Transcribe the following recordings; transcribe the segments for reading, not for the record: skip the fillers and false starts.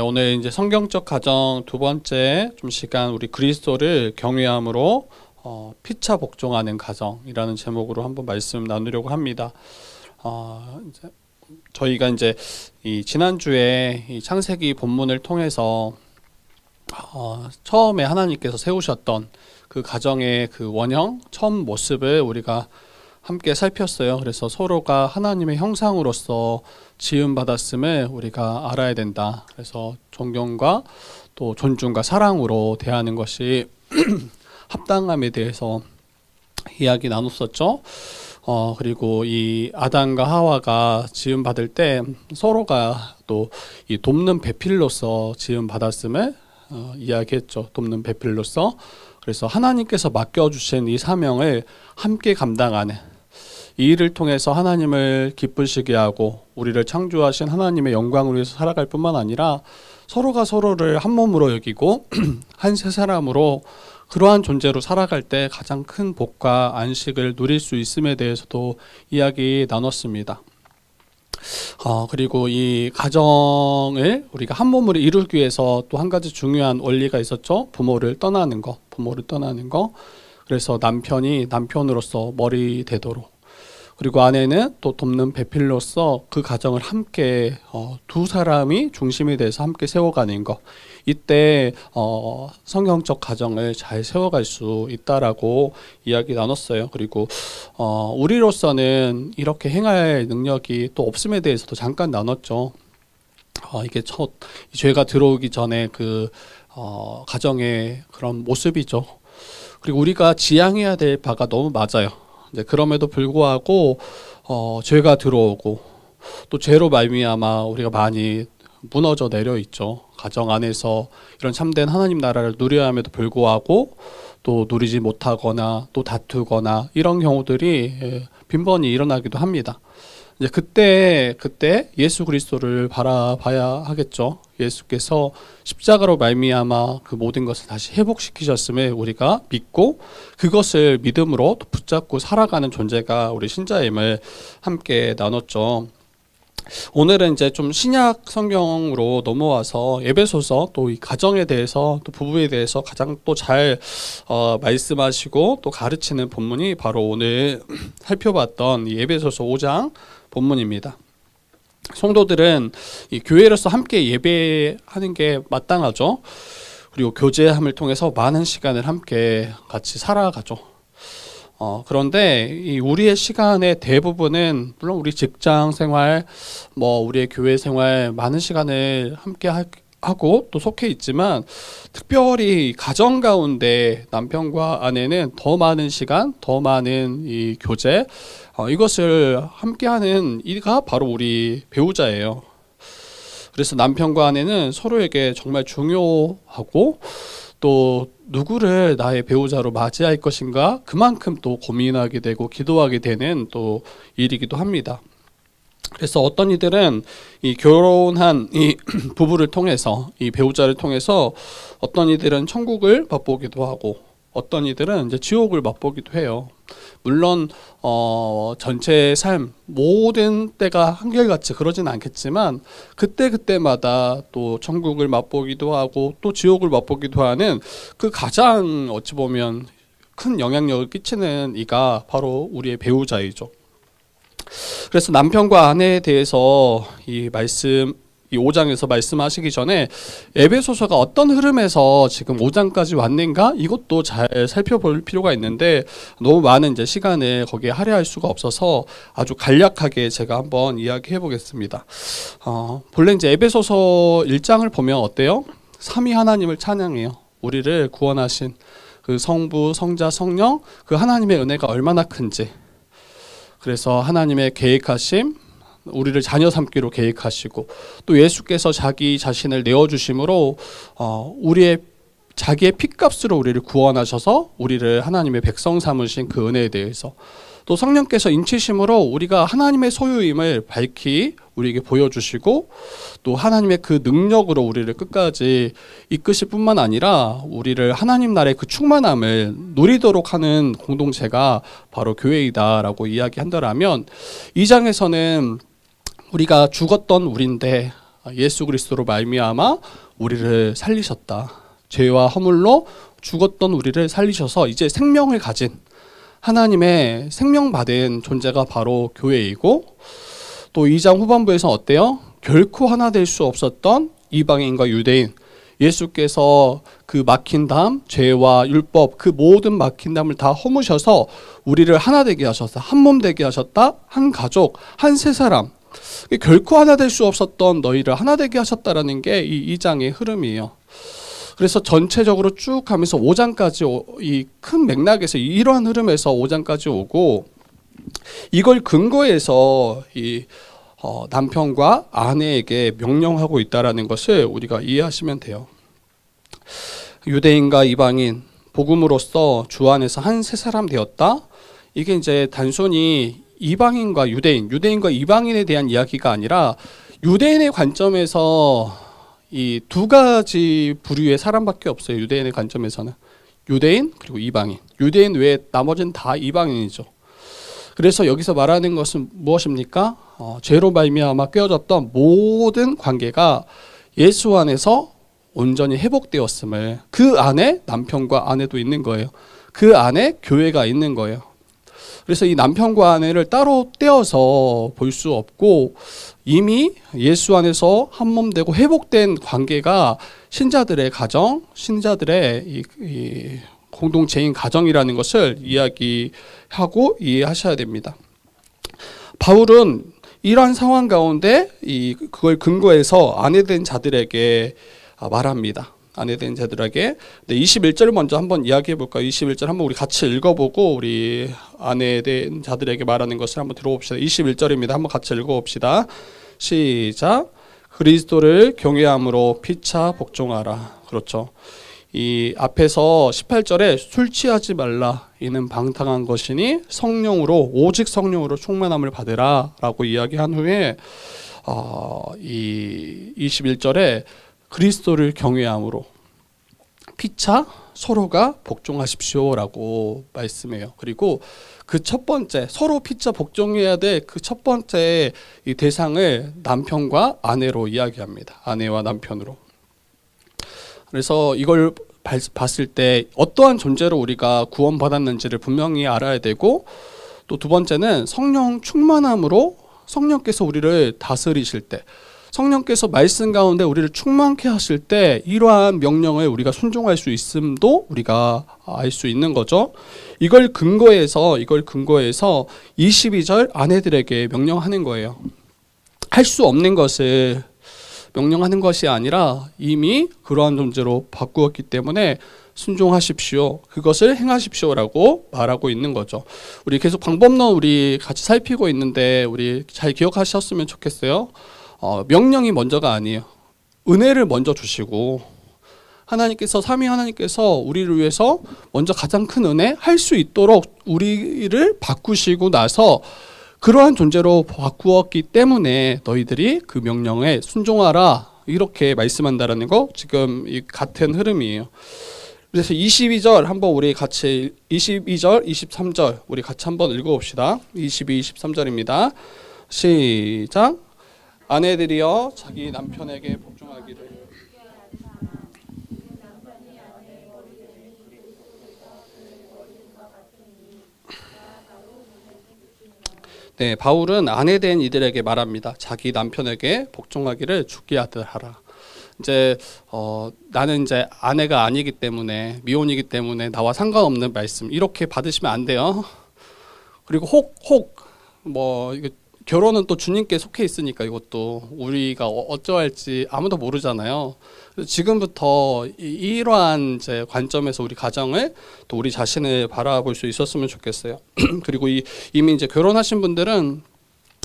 오늘 이제 성경적 가정 두 번째 좀 시간 우리 그리스도를 경외함으로 피차 복종하는 가정이라는 제목으로 한번 말씀 나누려고 합니다. 이제 저희가 이제 이 지난주에 이 창세기 본문을 통해서 처음에 하나님께서 세우셨던 그 가정의 그 원형 처음 모습을 우리가 함께 살폈어요. 그래서 서로가 하나님의 형상으로서 지음받았음을 우리가 알아야 된다. 그래서 존경과 또 존중과 사랑으로 대하는 것이 합당함에 대해서 이야기 나눴었죠. 그리고 이 아담과 하와가 지음받을 때 서로가 또 이 돕는 배필로서 지음받았음을 이야기했죠. 돕는 배필로서. 그래서 하나님께서 맡겨주신 이 사명을 함께 감당하는 이 일을 통해서 하나님을 기쁘시게 하고 우리를 창조하신 하나님의 영광을 위해서 살아갈 뿐만 아니라 서로가 서로를 한 몸으로 여기고 한 세 사람으로 그러한 존재로 살아갈 때 가장 큰 복과 안식을 누릴 수 있음에 대해서도 이야기 나눴습니다. 그리고 이 가정을 우리가 한 몸으로 이루기 위해서 또 한 가지 중요한 원리가 있었죠. 부모를 떠나는 거. 그래서 남편이 남편으로서 머리 되도록, 그리고 아내는 또 돕는 배필로서 그 가정을 함께 두 사람이 중심이 돼서 함께 세워가는 것. 이때 성경적 가정을 잘 세워갈 수 있다라고 이야기 나눴어요. 그리고 우리로서는 이렇게 행할 능력이 또 없음에 대해서도 잠깐 나눴죠. 이게 첫 죄가 들어오기 전에 그 가정의 그런 모습이죠. 그리고 우리가 지향해야 될 바가 너무 맞아요. 이제 그럼에도 불구하고 죄가 들어오고 또 죄로 말미암아 우리가 많이 무너져 내려 있죠. 가정 안에서 이런 참된 하나님 나라를 누려야 함에도 불구하고 또 누리지 못하거나 또 다투거나 이런 경우들이 빈번히 일어나기도 합니다. 이제 그때 예수 그리스도를 바라봐야 하겠죠. 예수께서 십자가로 말미암아 그 모든 것을 다시 회복시키셨음을 우리가 믿고 그것을 믿음으로 또 붙잡고 살아가는 존재가 우리 신자임을 함께 나눴죠. 오늘은 이제 좀 신약 성경으로 넘어와서 에베소서 또 이 가정에 대해서 또 부부에 대해서 가장 또 잘 말씀하시고 또 가르치는 본문이 바로 오늘 살펴봤던 이 에베소서 5장 본문입니다. 성도들은 이 교회로서 함께 예배하는 게 마땅하죠. 그리고 교제함을 통해서 많은 시간을 함께 같이 살아가죠. 그런데 이 우리의 시간의 대부분은 물론 우리 직장 생활, 우리의 교회 생활 많은 시간을 함께 하고 또 속해 있지만 특별히 가정 가운데 남편과 아내는 더 많은 시간, 더 많은 이 교제, 이것을 함께하는 이가 바로 우리 배우자예요. 그래서 남편과 아내는 서로에게 정말 중요하고 또 누구를 나의 배우자로 맞이할 것인가 그만큼 또 고민하게 되고 기도하게 되는 또 일이기도 합니다. 그래서 어떤 이들은 이 결혼한 이 부부를 통해서 이 배우자를 통해서 어떤 이들은 천국을 맛보기도 하고 어떤 이들은 이제 지옥을 맛보기도 해요. 물론 전체 삶 모든 때가 한결같이 그러진 않겠지만 그때마다 또 천국을 맛보기도 하고 또 지옥을 맛보기도 하는 그 가장 어찌 보면 큰 영향력을 끼치는 이가 바로 우리의 배우자이죠. 그래서 남편과 아내에 대해서 이 5장에서 말씀하시기 전에 에베소서가 어떤 흐름에서 지금 5장까지 왔는가 이것도 잘 살펴볼 필요가 있는데 너무 많은 이제 시간을 거기에 할애할 수가 없어서 아주 간략하게 제가 한번 이야기해 보겠습니다. 본래 이제 에베소서 1장을 보면 어때요? 삼위 하나님을 찬양해요. 우리를 구원하신 그 성부, 성자, 성령 그 하나님의 은혜가 얼마나 큰지. 그래서 하나님의 계획하심, 우리를 자녀 삼기로 계획하시고 또 예수께서 자기 자신을 내어주심으로 자기의 핏값으로 우리를 구원하셔서 우리를 하나님의 백성 삼으신 그 은혜에 대해서 또 성령께서 인치심으로 우리가 하나님의 소유임을 밝히 우리에게 보여주시고 또 하나님의 그 능력으로 우리를 끝까지 이끄실 뿐만 아니라 우리를 하나님 나라의 그 충만함을 누리도록 하는 공동체가 바로 교회이다라고 이야기한다라면 이 장에서는 우리가 죽었던 우리인데 예수 그리스도로 말미암아 우리를 살리셨다. 죄와 허물로 죽었던 우리를 살리셔서 이제 생명을 가진 하나님의 생명받은 존재가 바로 교회이고, 또 2장 후반부에서 어때요? 결코 하나 될 수 없었던 이방인과 유대인, 예수께서 그 막힌 담, 죄와 율법, 그 모든 막힌 담을 다 허무셔서 우리를 하나 되게 하셨다. 한 몸 되게 하셨다. 한 가족, 한 세 사람. 결코 하나 될 수 없었던 너희를 하나 되게 하셨다라는 게 이 2장의 흐름이에요. 그래서 전체적으로 쭉 가면서 5장까지 이 큰 맥락에서 이러한 흐름에서 5장까지 오고, 이걸 근거해서 이 남편과 아내에게 명령하고 있다라는 것을 우리가 이해하시면 돼요. 유대인과 이방인 복음으로써 주 안에서 한 세 사람 되었다. 이게 이제 단순히 이방인과 유대인과 이방인에 대한 이야기가 아니라 유대인의 관점에서 이 두 가지 부류의 사람밖에 없어요. 유대인의 관점에서는 유대인 그리고 이방인. 유대인 외에 나머지는 다 이방인이죠. 그래서 여기서 말하는 것은 무엇입니까? 죄로 말미암아 깨어졌던 모든 관계가 예수 안에서 온전히 회복되었음을, 그 안에 남편과 아내도 있는 거예요. 그 안에 교회가 있는 거예요. 그래서 이 남편과 아내를 따로 떼어서 볼 수 없고, 이미 예수 안에서 한 몸 되고 회복된 관계가 신자들의 가정, 신자들의 이 공동체인 가정이라는 것을 이야기하고 이해하셔야 됩니다. 바울은 이러한 상황 가운데 그걸 근거해서 아내된 자들에게 말합니다. 아내된 자들에게. 21절 먼저 한번 이야기해 볼까요? 21절 한번 우리 같이 읽어보고 우리 아내된 자들에게 말하는 것을 한번 들어봅시다. 21절입니다. 한번 같이 읽어봅시다. 시작. 그리스도를 경외함으로 피차 복종하라. 그렇죠. 이 앞에서 18절에 술 취하지 말라. 이는 방탕한 것이니 성령으로, 오직 성령으로 충만함을 받으라 라고 이야기한 후에 이 21절에 그리스도를 경외함으로 피차 서로가 복종하십시오라고 말씀해요. 그리고 그 첫 번째, 서로 피차 복종해야 될 그 첫 번째 이 대상을 남편과 아내로 이야기합니다. 아내와 남편으로. 그래서 이걸 봤을 때 어떠한 존재로 우리가 구원받았는지를 분명히 알아야 되고, 또 두 번째는 성령 충만함으로 성령께서 우리를 다스리실 때, 성령께서 말씀 가운데 우리를 충만케 하실 때 이러한 명령을 우리가 순종할 수 있음도 우리가 알 수 있는 거죠. 이걸 근거해서 22절 아내들에게 명령하는 거예요. 할 수 없는 것을 명령하는 것이 아니라 이미 그러한 존재로 바꾸었기 때문에 순종하십시오. 그것을 행하십시오라고 말하고 있는 거죠. 우리 계속 방법론 우리 같이 살피고 있는데 우리 잘 기억하셨으면 좋겠어요. 명령이 먼저가 아니에요. 은혜를 먼저 주시고, 하나님께서, 삼위 하나님께서 우리를 위해서 먼저 가장 큰 은혜 할 수 있도록 우리를 바꾸시고 나서 그러한 존재로 바꾸었기 때문에 너희들이 그 명령에 순종하라, 이렇게 말씀한다라는 거 지금 이 같은 흐름이에요. 그래서 22절 한번 우리 같이 22절, 23절 우리 같이 한번 읽어봅시다. 22, 23절입니다. 시작. 아내들이여 자기 남편에게 복종하기를. 네, 바울은 아내된 이들에게 말합니다. 자기 남편에게 복종하기를 주께 하라. 이제 나는 이제 아내가 아니기 때문에, 미혼이기 때문에 나와 상관없는 말씀 이렇게 받으시면 안 돼요. 그리고 혹 이거 결혼은 또 주님께 속해 있으니까 이것도 우리가 어쩌할지 아무도 모르잖아요. 그래서 지금부터 이러한 이제 관점에서 우리 가정을, 또 우리 자신을 바라볼 수 있었으면 좋겠어요. 그리고 이미 이제 결혼하신 분들은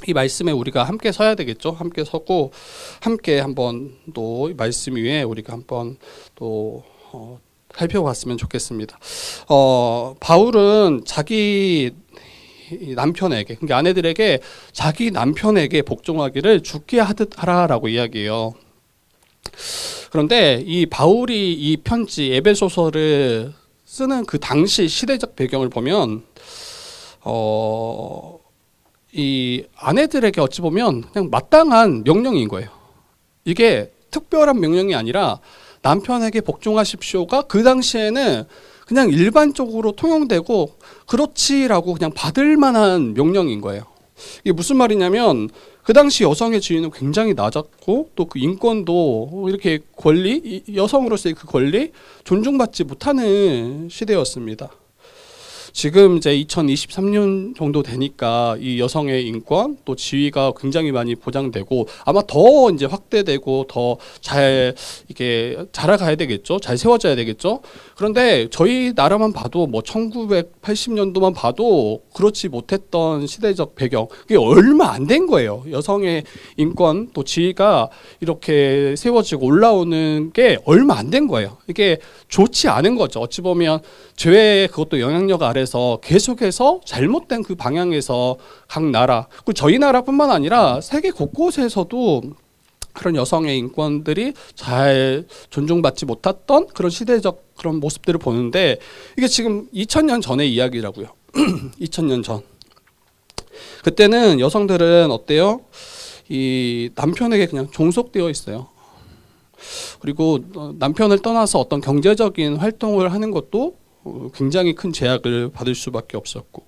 이 말씀에 우리가 함께 서야 되겠죠. 함께 서고 함께 한번 또 말씀 위에 우리가 한번 또 살펴봤으면 좋겠습니다. 바울은 자기 남편에게, 그러니까 아내들에게 자기 남편에게 복종하기를 주께 하라라고 이야기해요. 그런데 이 바울이 이 편지 에베소서를 쓰는 그 당시 시대적 배경을 보면 이 아내들에게 어찌 보면 그냥 마땅한 명령인 거예요. 이게 특별한 명령이 아니라 남편에게 복종하십시오가 그 당시에는 그냥 일반적으로 통용되고 그렇지라고 그냥 받을 만한 명령인 거예요. 이게 무슨 말이냐면 그 당시 여성의 지위는 굉장히 낮았고 또 그 인권도 이렇게 권리, 여성으로서의 그 권리 존중받지 못하는 시대였습니다. 지금 이제 2023년 정도 되니까 이 여성의 인권 또 지위가 굉장히 많이 보장되고 아마 더 이제 확대되고 더 잘 이게 자라가야 되겠죠. 잘 세워져야 되겠죠. 그런데 저희 나라만 봐도 뭐 1980년도만 봐도 그렇지 못했던 시대적 배경, 그게 얼마 안 된 거예요. 여성의 인권 또 지위가 이렇게 세워지고 올라오는 게 얼마 안 된 거예요. 이게 좋지 않은 거죠. 어찌 보면 죄의 그것도 영향력 아래서 계속해서 잘못된 그 방향에서 각 나라, 그리고 저희 나라뿐만 아니라 세계 곳곳에서도 그런 여성의 인권들이 잘 존중받지 못했던 그런 시대적 그런 모습들을 보는데 이게 지금 2000년 전의 이야기라고요. 2000년 전. 그때는 여성들은 어때요? 이 남편에게 그냥 종속되어 있어요. 그리고 남편을 떠나서 어떤 경제적인 활동을 하는 것도 굉장히 큰 제약을 받을 수밖에 없었고,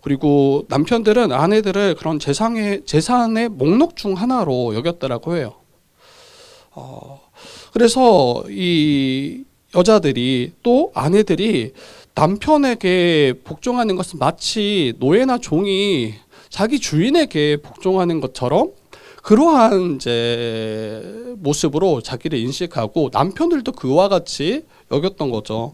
그리고 남편들은 아내들을 그런 재산의 목록 중 하나로 여겼다라고 해요. 그래서 이 여자들이 또 아내들이 남편에게 복종하는 것은 마치 노예나 종이 자기 주인에게 복종하는 것처럼 그러한 이제 모습으로 자기를 인식하고 남편들도 그와 같이 여겼던 거죠.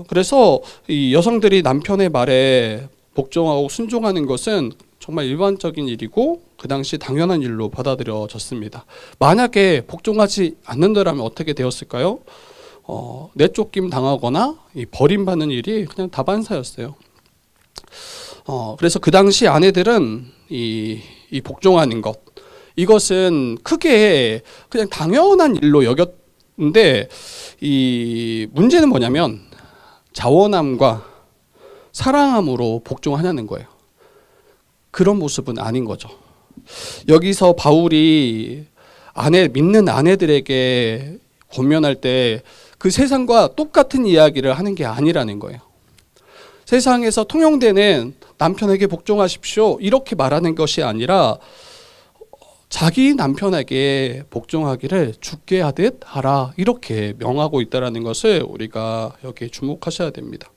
그래서 이 여성들이 남편의 말에 복종하고 순종하는 것은 정말 일반적인 일이고 그 당시 당연한 일로 받아들여졌습니다. 만약에 복종하지 않는다면 어떻게 되었을까요? 내쫓김 당하거나 버림받는 일이 그냥 다반사였어요. 그래서 그 당시 아내들은 이 복종하는 것, 이것은 크게 그냥 당연한 일로 여겼는데 이 문제는 뭐냐면 자원함과 사랑함으로 복종하냐는 거예요. 그런 모습은 아닌 거죠. 여기서 바울이 믿는 아내들에게 권면할 때 그 세상과 똑같은 이야기를 하는 게 아니라는 거예요. 세상에서 통용되는 남편에게 복종하십시오 이렇게 말하는 것이 아니라 자기 남편에게 복종하기를 주께 하듯 하라 이렇게 명하고 있다는 것을 우리가 여기에 주목하셔야 됩니다.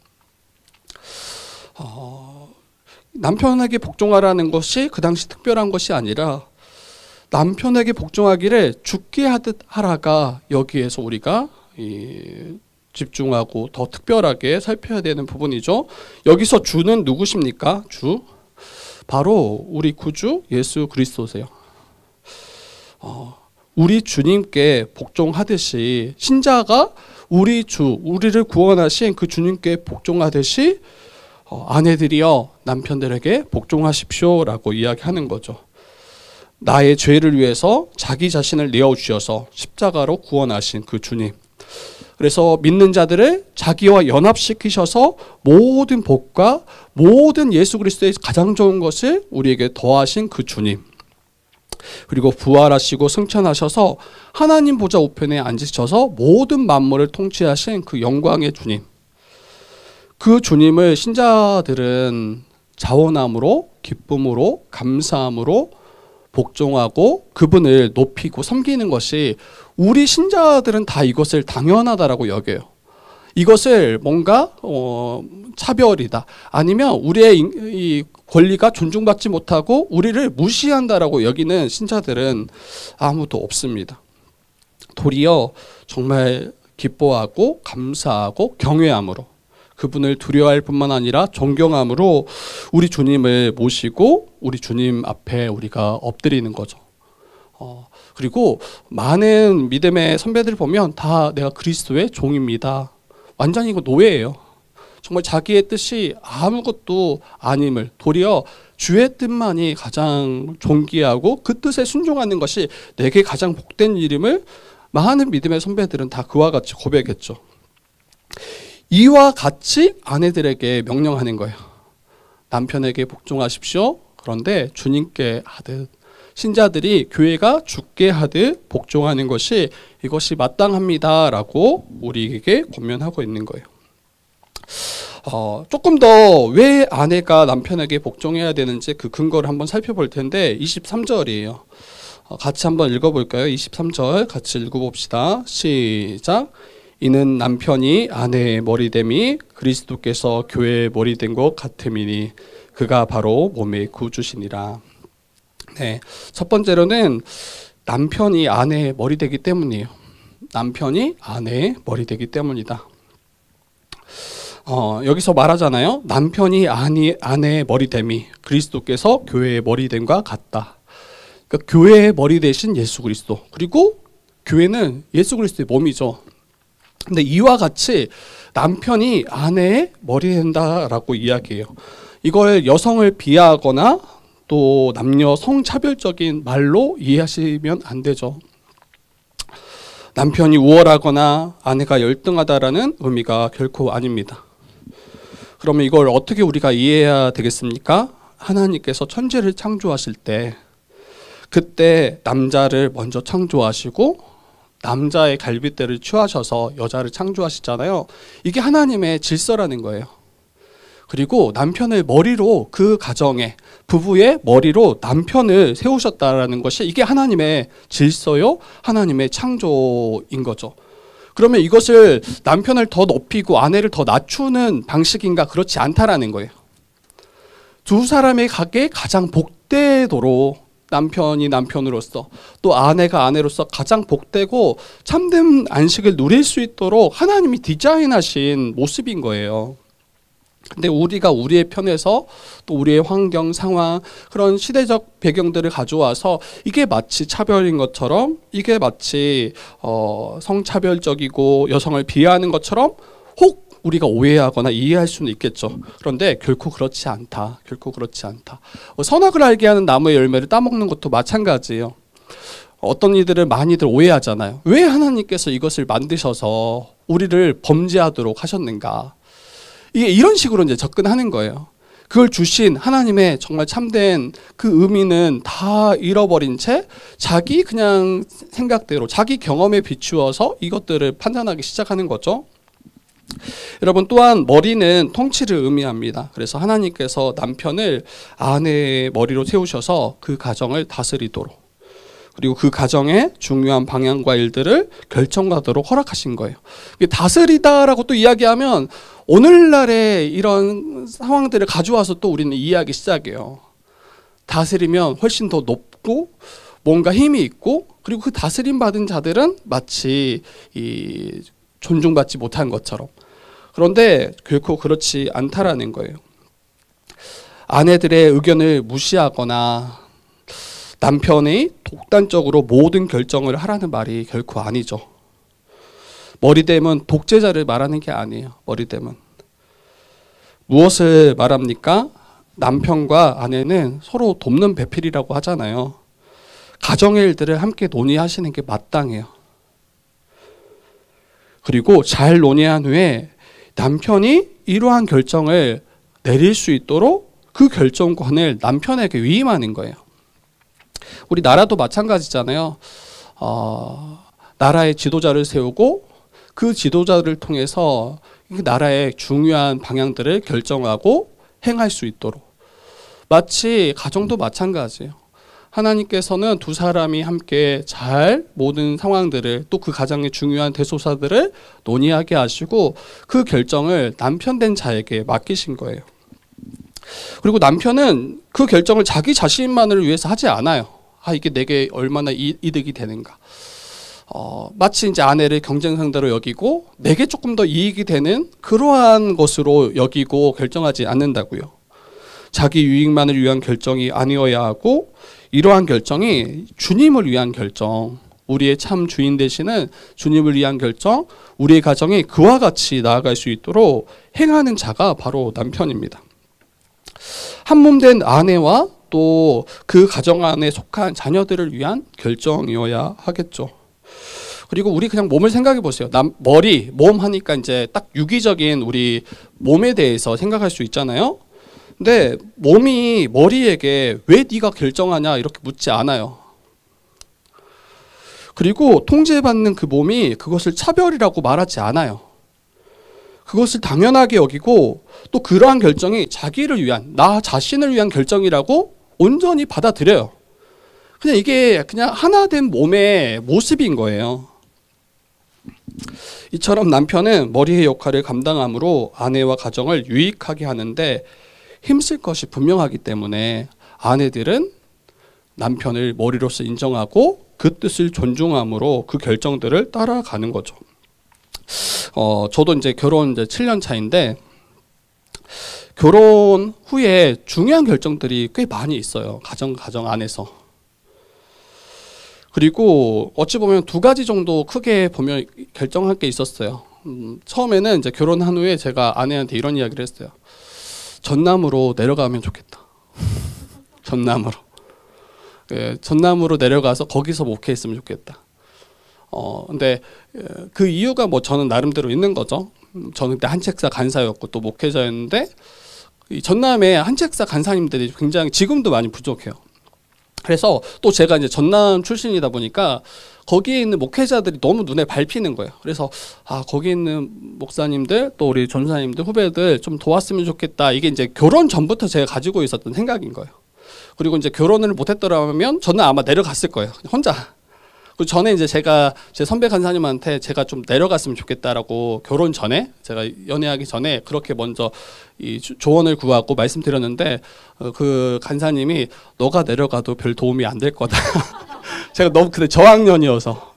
남편에게 복종하라는 것이 그 당시 특별한 것이 아니라 남편에게 복종하기를 주께 하듯 하라가 여기에서 우리가 집중하고 더 특별하게 살펴야 되는 부분이죠. 여기서 주는 누구십니까? 주? 바로 우리 구주 예수 그리스도세요. 우리 주님께 복종하듯이 신자가 우리 주, 우리를 구원하신 그 주님께 복종하듯이 아내들이여 남편들에게 복종하십시오라고 이야기하는 거죠. 나의 죄를 위해서 자기 자신을 내어주셔서 십자가로 구원하신 그 주님. 그래서 믿는 자들을 자기와 연합시키셔서 모든 복과 모든 예수 그리스도의 가장 좋은 것을 우리에게 더하신 그 주님. 그리고 부활하시고 승천하셔서 하나님 보좌 우편에 앉으셔서 모든 만물을 통치하신 그 영광의 주님. 그 주님을 신자들은 자원함으로, 기쁨으로, 감사함으로 복종하고 그분을 높이고 섬기는 것이 우리 신자들은 다 이것을 당연하다라고 여겨요. 이것을 뭔가 차별이다 아니면 우리의 이 권리가 존중받지 못하고 우리를 무시한다라고 여기는 신자들은 아무도 없습니다. 도리어 정말 기뻐하고 감사하고 경외함으로 그분을 두려워할 뿐만 아니라 존경함으로 우리 주님을 모시고 우리 주님 앞에 우리가 엎드리는 거죠. 그리고 많은 믿음의 선배들 보면 다 내가 그리스도의 종입니다. 완전히 이거 노예예요. 정말 자기의 뜻이 아무것도 아님을 도리어 주의 뜻만이 가장 존귀하고 그 뜻에 순종하는 것이 내게 가장 복된 일임을 많은 믿음의 선배들은 다 그와 같이 고백했죠. 이와 같이 아내들에게 명령하는 거예요. 남편에게 복종하십시오. 그런데 주님께 하듯 신자들이 교회가 주께 하듯 복종하는 것이 이것이 마땅합니다라고 우리에게 권면하고 있는 거예요. 조금 더 왜 아내가 남편에게 복종해야 되는지 그 근거를 한번 살펴볼 텐데 23절이에요. 같이 한번 읽어볼까요? 23절 같이 읽어봅시다. 시작. 이는 남편이 아내의 머리됨이 그리스도께서 교회의 머리된 것 같음이니 그가 바로 몸의 구주시니라. 네, 첫 번째로는 남편이 아내의 머리되기 때문이에요. 남편이 아내의 머리되기 때문이다. 여기서 말하잖아요. 남편이 아내의 머리됨이 그리스도께서 교회의 머리됨과 같다. 그러니까 교회의 머리 대신 예수 그리스도, 그리고 교회는 예수 그리스도의 몸이죠. 근데 이와 같이 남편이 아내의 머리 된다라고 이야기해요. 이걸 여성을 비하하거나 또 남녀 성차별적인 말로 이해하시면 안 되죠. 남편이 우월하거나 아내가 열등하다라는 의미가 결코 아닙니다. 그러면 이걸 어떻게 우리가 이해해야 되겠습니까? 하나님께서 천지를 창조하실 때 그때 남자를 먼저 창조하시고 남자의 갈빗대를 취하셔서 여자를 창조하시잖아요. 이게 하나님의 질서라는 거예요. 그리고 남편을 머리로, 그 가정에 부부의 머리로 남편을 세우셨다라는 것이 이게 하나님의 질서요, 하나님의 창조인 거죠. 그러면 이것을 남편을 더 높이고 아내를 더 낮추는 방식인가? 그렇지 않다라는 거예요. 두 사람의 각에 가장 복되도록 남편이 남편으로서 또 아내가 아내로서 가장 복되고 참된 안식을 누릴 수 있도록 하나님이 디자인하신 모습인 거예요. 근데 우리가 우리의 편에서 또 우리의 환경, 상황, 그런 시대적 배경들을 가져와서 이게 마치 차별인 것처럼, 이게 마치 성차별적이고 여성을 비하하는 것처럼 혹 우리가 오해하거나 이해할 수는 있겠죠. 그런데 결코 그렇지 않다. 결코 그렇지 않다. 선악을 알게 하는 나무의 열매를 따먹는 것도 마찬가지예요. 어떤 이들을 많이들 오해하잖아요. 왜 하나님께서 이것을 만드셔서 우리를 범죄하도록 하셨는가? 이게 이런 식으로 이제 접근하는 거예요. 그걸 주신 하나님의 정말 참된 그 의미는 다 잃어버린 채 자기 그냥 생각대로 자기 경험에 비추어서 이것들을 판단하기 시작하는 거죠. 여러분, 또한 머리는 통치를 의미합니다. 그래서 하나님께서 남편을 아내의 머리로 세우셔서 그 가정을 다스리도록, 그리고 그 가정의 중요한 방향과 일들을 결정하도록 허락하신 거예요. 다스리다라고 또 이야기하면 오늘날의 이런 상황들을 가져와서 또 우리는 이해하기 시작해요. 다스리면 훨씬 더 높고 뭔가 힘이 있고, 그리고 그 다스림 받은 자들은 마치 존중받지 못한 것처럼. 그런데 결코 그렇지 않다라는 거예요. 아내들의 의견을 무시하거나 남편이 독단적으로 모든 결정을 하라는 말이 결코 아니죠. 머리됨은 독재자를 말하는 게 아니에요. 머리됨은 무엇을 말합니까? 남편과 아내는 서로 돕는 배필이라고 하잖아요. 가정의 일들을 함께 논의하시는 게 마땅해요. 그리고 잘 논의한 후에 남편이 이러한 결정을 내릴 수 있도록 그 결정권을 남편에게 위임하는 거예요. 우리 나라도 마찬가지잖아요. 나라의 지도자를 세우고 그 지도자를 통해서 그 나라의 중요한 방향들을 결정하고 행할 수 있도록. 마치 가정도 마찬가지예요. 하나님께서는 두 사람이 함께 잘 모든 상황들을, 또 그 가정의 중요한 대소사들을 논의하게 하시고 그 결정을 남편 된 자에게 맡기신 거예요. 그리고 남편은 그 결정을 자기 자신만을 위해서 하지 않아요. 이게 내게 얼마나 이득이 되는가. 마치 이제 아내를 경쟁 상대로 여기고 내게 조금 더 이익이 되는 그러한 것으로 여기고 결정하지 않는다고요. 자기 유익만을 위한 결정이 아니어야 하고, 이러한 결정이 주님을 위한 결정, 우리의 참 주인 되시는 주님을 위한 결정, 우리의 가정이 그와 같이 나아갈 수 있도록 행하는 자가 바로 남편입니다. 한 몸 된 아내와 또 그 가정 안에 속한 자녀들을 위한 결정이어야 하겠죠. 그리고 우리 그냥 몸을 생각해 보세요. 머리, 몸 하니까 이제 딱 유기적인 우리 몸에 대해서 생각할 수 있잖아요. 근데 몸이 머리에게 왜 네가 결정하냐 이렇게 묻지 않아요. 그리고 통제받는 그 몸이 그것을 차별이라고 말하지 않아요. 그것을 당연하게 여기고 또 그러한 결정이 자기를 위한, 나 자신을 위한 결정이라고 온전히 받아들여요. 그냥 이게 그냥 하나된 몸의 모습인 거예요. 이처럼 남편은 머리의 역할을 감당함으로 아내와 가정을 유익하게 하는데 힘쓸 것이 분명하기 때문에 아내들은 남편을 머리로서 인정하고 그 뜻을 존중함으로 그 결정들을 따라가는 거죠. 저도 이제 결혼 이제 7년 차인데 결혼 후에 중요한 결정들이 꽤 많이 있어요. 가정 안에서. 그리고 어찌 보면 두 가지 정도 크게 보면 결정할 게 있었어요. 처음에는 이제 결혼한 후에 제가 아내한테 이런 이야기를 했어요. 전남으로 내려가면 좋겠다. 전남으로. 예, 전남으로 내려가서 거기서 목회했으면 좋겠다. 근데 그 이유가 뭐 저는 나름대로 있는 거죠. 저는 그때 한책사 간사였고 또 목회자였는데 이 전남에 한책사 간사님들이 굉장히 지금도 많이 부족해요. 그래서 또 제가 이제 전남 출신이다 보니까 거기에 있는 목회자들이 너무 눈에 밟히는 거예요. 그래서 거기 있는 목사님들 또 우리 전사님들 후배들 좀 도왔으면 좋겠다. 이게 이제 결혼 전부터 제가 가지고 있었던 생각인 거예요. 그리고 이제 결혼을 못했더라면 저는 아마 내려갔을 거예요. 혼자. 그 전에 이제 제가 제 선배 간사님한테 제가 좀 내려갔으면 좋겠다라고 결혼 전에 제가 연애하기 전에 그렇게 먼저 이 조언을 구하고 말씀드렸는데 그 간사님이 너가 내려가도 별 도움이 안 될 거다. 제가 너무 그때 저학년이어서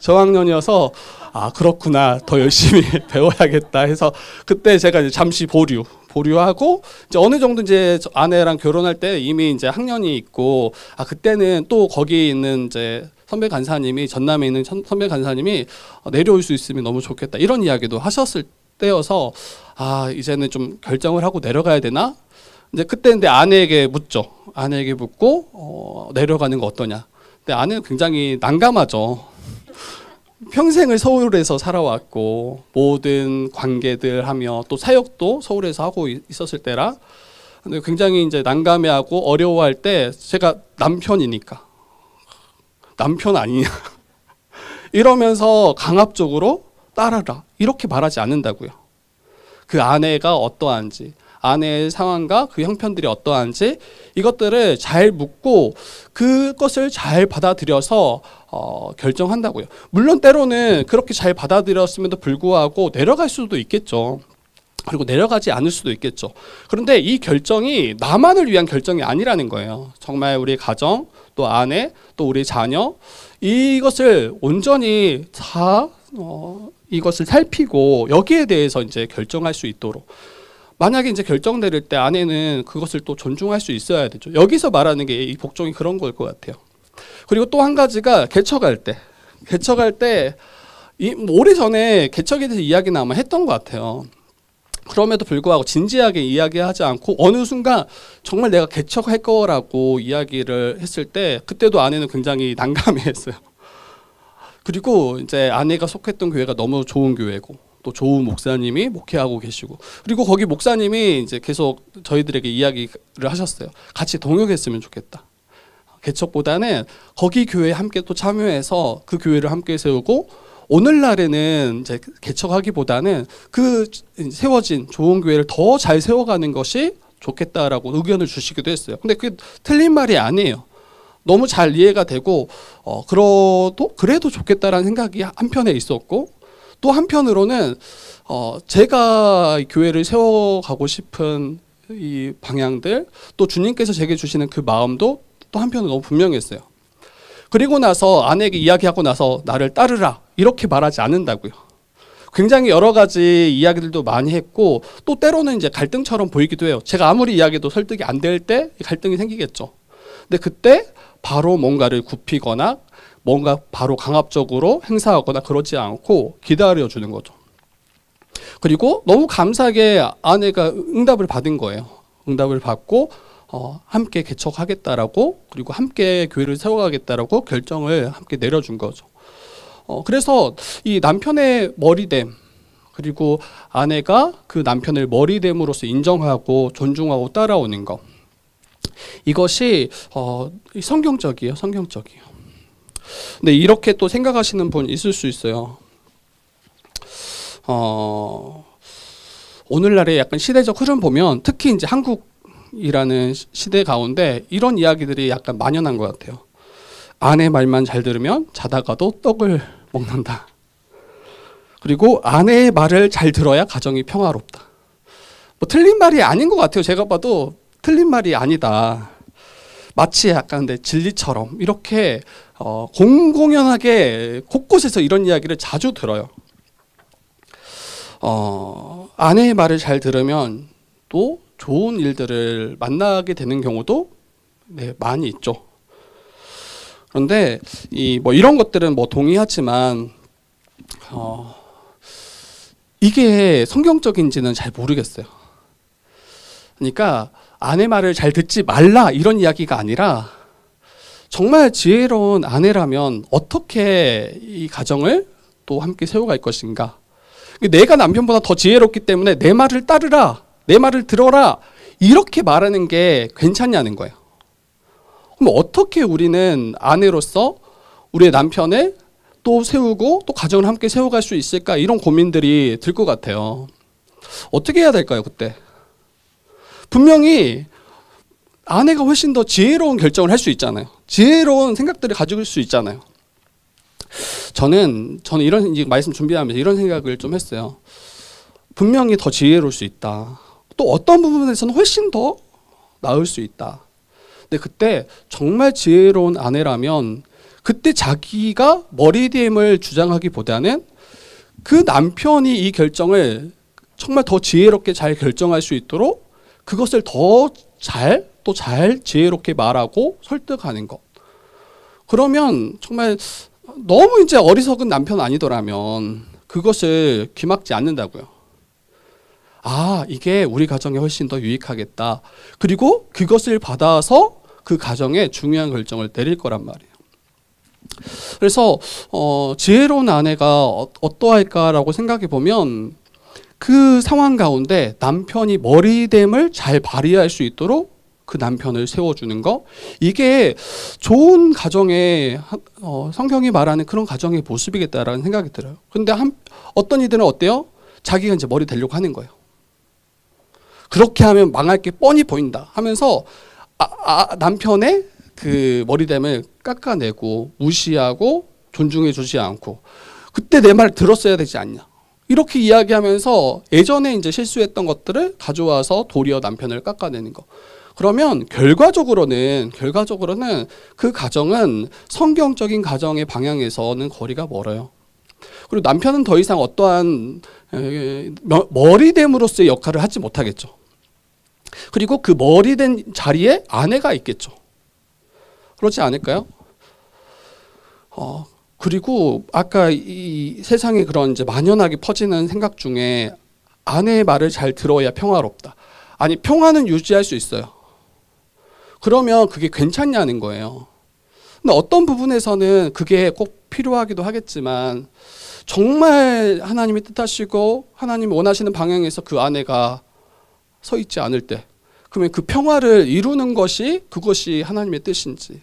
그렇구나 더 열심히 배워야겠다 해서 그때 제가 이제 잠시 보류하고 이제 어느 정도 이제 아내랑 결혼할 때 이미 이제 학년이 있고 그때는 또 거기 있는 이제 선배 간사님이 전남에 있는 선배 간사님이 내려올 수 있으면 너무 좋겠다 이런 이야기도 하셨을 때여서 이제는 좀 결정을 하고 내려가야 되나? 이제 그때 근데 아내에게 묻죠. 아내에게 묻고 내려가는 거 어떠냐? 근데 아내는 굉장히 난감하죠. 평생을 서울에서 살아왔고 모든 관계들 하며 또 사역도 서울에서 하고 있었을 때라 근데 굉장히 이제 난감해하고 어려워할 때 제가 남편이니까 남편 아니냐 이러면서 강압적으로 따라라 이렇게 말하지 않는다고요. 그 아내가 어떠한지 아내의 상황과 그 형편들이 어떠한지 이것들을 잘 묻고 그것을 잘 받아들여서 결정한다고요. 물론 때로는 그렇게 잘 받아들였음에도 불구하고 내려갈 수도 있겠죠. 그리고 내려가지 않을 수도 있겠죠. 그런데 이 결정이 나만을 위한 결정이 아니라는 거예요. 정말 우리 가정, 또 아내, 또 우리 자녀 이것을 온전히 다 이것을 살피고 여기에 대해서 이제 결정할 수 있도록 만약에 이제 결정 내릴 때 아내는 그것을 또 존중할 수 있어야 되죠. 여기서 말하는 게 이 복종이 그런 걸 것 같아요. 그리고 또 한 가지가 개척할 때 오래전에 개척에 대해서 이야기는 아마 했던 것 같아요. 그럼에도 불구하고 진지하게 이야기하지 않고 어느 순간 정말 내가 개척할 거라고 이야기를 했을 때 그때도 아내는 굉장히 난감해했어요. 그리고 이제 아내가 속했던 교회가 너무 좋은 교회고 또 좋은 목사님이 목회하고 계시고 그리고 거기 목사님이 이제 계속 저희들에게 이야기를 하셨어요. 같이 동역했으면 좋겠다. 개척보다는 거기 교회에 함께 또 참여해서 그 교회를 함께 세우고 오늘날에는 이제 개척하기보다는 그 세워진 좋은 교회를 더 잘 세워가는 것이 좋겠다라고 의견을 주시기도 했어요. 근데 그게 틀린 말이 아니에요. 너무 잘 이해가 되고 그래도 좋겠다라는 생각이 한편에 있었고 또 한편으로는 제가 교회를 세워가고 싶은 이 방향들 또 주님께서 제게 주시는 그 마음도 또 한편으로 너무 분명했어요. 그리고 나서 아내에게 이야기하고 나서 나를 따르라 이렇게 말하지 않는다고요. 굉장히 여러 가지 이야기들도 많이 했고 또 때로는 이제 갈등처럼 보이기도 해요. 제가 아무리 이야기해도 설득이 안 될 때 갈등이 생기겠죠. 근데 그때 바로 뭔가를 굽히거나 뭔가 바로 강압적으로 행사하거나 그러지 않고 기다려주는 거죠. 그리고 너무 감사하게 아내가 응답을 받은 거예요. 응답을 받고 함께 개척하겠다라고 그리고 함께 교회를 세워가겠다라고 결정을 함께 내려준 거죠. 그래서 이 남편의 머리됨 그리고 아내가 그 남편을 머리됨으로써 인정하고 존중하고 따라오는 것 이것이 성경적이에요. 성경적이에요. 근데 이렇게 또 생각하시는 분 있을 수 있어요. 오늘날의 약간 시대적 흐름 보면 특히 이제 한국이라는 시대 가운데 이런 이야기들이 약간 만연한 것 같아요. 아내 말만 잘 들으면 자다가도 떡을 먹는다. 그리고 아내의 말을 잘 들어야 가정이 평화롭다. 뭐 틀린 말이 아닌 것 같아요. 제가 봐도 틀린 말이 아니다. 마치 약간 근데 진리처럼 이렇게 공공연하게 곳곳에서 이런 이야기를 자주 들어요. 아내의 말을 잘 들으면 또 좋은 일들을 만나게 되는 경우도 많이 있죠. 그런데 뭐 이런 것들은 뭐 동의하지만 이게 성경적인지는 잘 모르겠어요. 그러니까 아내 말을 잘 듣지 말라 이런 이야기가 아니라 정말 지혜로운 아내라면 어떻게 이 가정을 또 함께 세워갈 것인가. 내가 남편보다 더 지혜롭기 때문에 내 말을 따르라, 내 말을 들어라 이렇게 말하는 게 괜찮냐는 거예요. 그럼 어떻게 우리는 아내로서 우리의 남편을 또 세우고 또 가정을 함께 세워갈 수 있을까 이런 고민들이 들 것 같아요. 어떻게 해야 될까요 그때? 분명히 아내가 훨씬 더 지혜로운 결정을 할 수 있잖아요. 지혜로운 생각들을 가질 수 있잖아요. 저는 이런 말씀 준비하면서 이런 생각을 좀 했어요. 분명히 더 지혜로울 수 있다. 또 어떤 부분에서는 훨씬 더 나을 수 있다. 근데 그때 정말 지혜로운 아내라면 그때 자기가 머리됨을 주장하기보다는 그 남편이 이 결정을 정말 더 지혜롭게 잘 결정할 수 있도록 그것을 더 잘 지혜롭게 말하고 설득하는 것. 그러면 정말 너무 이제 어리석은 남편 아니더라면 그것을 귀막지 않는다고요. 아, 이게 우리 가정에 훨씬 더 유익하겠다. 그리고 그것을 받아서 그 가정에 중요한 결정을 내릴 거란 말이에요. 그래서 지혜로운 아내가 어떠할까라고 생각해 보면 그 상황 가운데 남편이 머리됨을 잘 발휘할 수 있도록 그 남편을 세워주는 거, 이게 좋은 가정의 성경이 말하는 그런 가정의 모습이겠다라는 생각이 들어요. 그런데 어떤 이들은 어때요? 자기가 이제 머리 대려고 하는 거예요. 그렇게 하면 망할 게 뻔히 보인다 하면서 남편의 그 머리됨을 깎아내고 무시하고 존중해 주지 않고, 그때 내 말 들었어야 되지 않냐, 이렇게 이야기하면서 예전에 이제 실수했던 것들을 가져와서 도리어 남편을 깎아내는 거. 그러면 결과적으로는 그 가정은 성경적인 가정의 방향에서는 거리가 멀어요. 그리고 남편은 더 이상 어떠한 머리됨으로서의 역할을 하지 못하겠죠. 그리고 그 머리된 자리에 아내가 있겠죠. 그렇지 않을까요? 그리고 아까 이 세상에 그런 이제 만연하게 퍼지는 생각 중에 아내의 말을 잘 들어야 평화롭다. 아니, 평화는 유지할 수 있어요. 그러면 그게 괜찮냐는 거예요. 근데 어떤 부분에서는 그게 꼭 필요하기도 하겠지만 정말 하나님이 뜻하시고 하나님이 원하시는 방향에서 그 아내가 서 있지 않을 때, 그러면 그 평화를 이루는 것이 그것이 하나님의 뜻인지.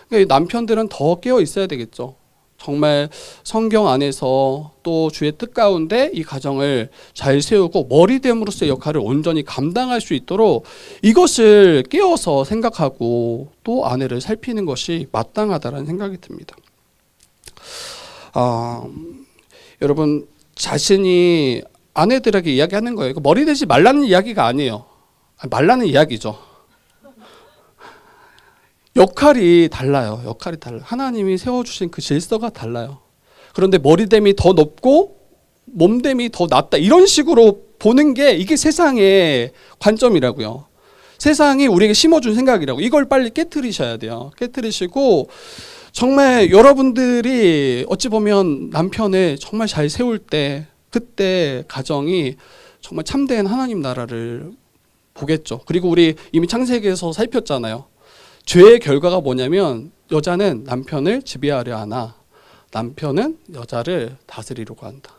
그러니까 남편들은 더 깨어 있어야 되겠죠. 정말 성경 안에서 또 주의 뜻 가운데 이 가정을 잘 세우고 머리됨으로서의 역할을 온전히 감당할 수 있도록 이것을 깨어서 생각하고 또 아내를 살피는 것이 마땅하다는 생각이 듭니다. 여러분, 자신이 아내들에게 이야기하는 거예요. 머리되지 말라는 이야기가 아니에요. 말라는 이야기죠. 역할이 달라요. 하나님이 세워주신 그 질서가 달라요. 그런데 머리됨이 더 높고 몸됨이 더 낮다, 이런 식으로 보는 게 이게 세상의 관점이라고요. 세상이 우리에게 심어준 생각이라고. 이걸 빨리 깨트리셔야 돼요. 깨트리시고 정말 여러분들이 어찌 보면 남편을 정말 잘 세울 때 그때 가정이 정말 참된 하나님 나라를 보겠죠. 그리고 우리 이미 창세기에서 살폈잖아요. 죄의 결과가 뭐냐면 여자는 남편을 지배하려 하나 남편은 여자를 다스리려고 한다.